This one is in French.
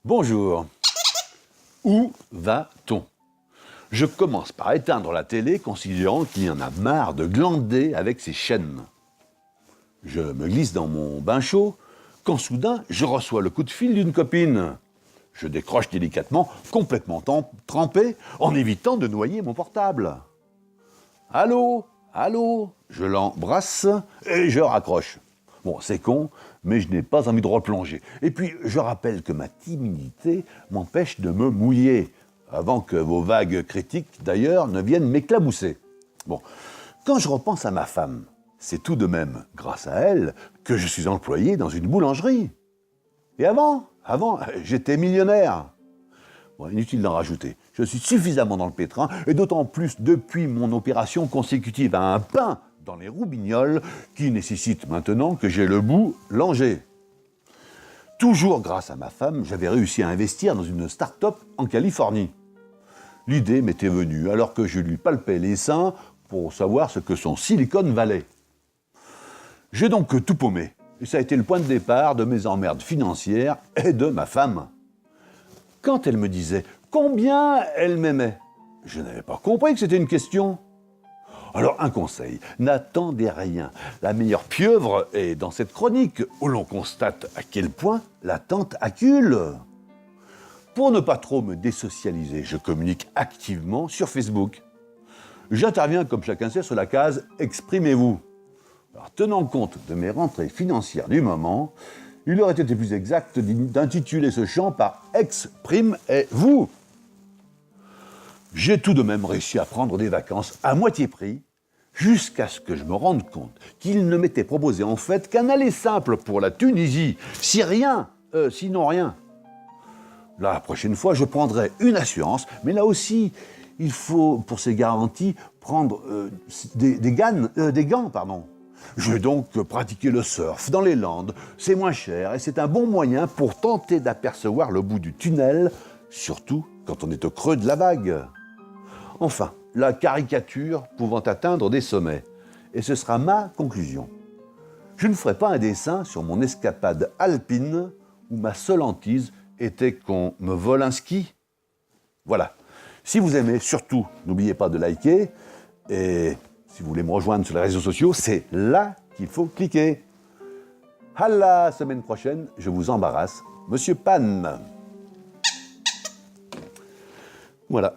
Bonjour. Où va-t-on? Je commence par éteindre la télé, considérant qu'il y en a marre de glander avec ses chaînes. Je me glisse dans mon bain chaud, quand soudain, je reçois le coup de fil d'une copine. Je décroche délicatement, complètement trempé, en évitant de noyer mon portable. Allô? Allô? Je l'embrasse et je raccroche. Bon, c'est con, mais je n'ai pas envie de replonger. Et puis, je rappelle que ma timidité m'empêche de me mouiller, avant que vos vagues critiques, d'ailleurs, ne viennent m'éclabousser. Bon, quand je repense à ma femme, c'est tout de même grâce à elle que je suis employé dans une boulangerie. Et avant, j'étais millionnaire. Bon, inutile d'en rajouter. Je suis suffisamment dans le pétrin, et d'autant plus depuis mon opération consécutive à un pain dans les roubignoles qui nécessite maintenant que j'ai le bout langé. Toujours grâce à ma femme, j'avais réussi à investir dans une start-up en Californie. L'idée m'était venue alors que je lui palpais les seins pour savoir ce que son silicone valait. J'ai donc tout paumé, et ça a été le point de départ de mes emmerdes financières et de ma femme. Quand elle me disait combien elle m'aimait, je n'avais pas compris que c'était une question. Alors un conseil, n'attendez rien. La meilleure pieuvre est dans cette chronique où l'on constate à quel point l'attente accule. Pour ne pas trop me désocialiser, je communique activement sur Facebook. J'interviens, comme chacun sait, sur la case « Exprimez-vous ». Alors, tenant compte de mes rentrées financières du moment, il aurait été plus exact d'intituler ce champ par « Exprimez-vous ». J'ai tout de même réussi à prendre des vacances à moitié prix, jusqu'à ce que je me rende compte qu'il ne m'était proposé en fait qu'un aller simple pour la Tunisie, sinon rien. La prochaine fois, je prendrai une assurance, mais là aussi, il faut, pour ces garanties, prendre des gants. Je vais donc pratiquer le surf dans les Landes, c'est moins cher et c'est un bon moyen pour tenter d'apercevoir le bout du tunnel, surtout quand on est au creux de la vague. Enfin, la caricature pouvant atteindre des sommets. Et ce sera ma conclusion. Je ne ferai pas un dessin sur mon escapade alpine où ma seule hantise était qu'on me vole un ski. Voilà. Si vous aimez, surtout, n'oubliez pas de liker. Et si vous voulez me rejoindre sur les réseaux sociaux, c'est là qu'il faut cliquer. À la semaine prochaine, je vous embarrasse. Monsieur Pan. Voilà.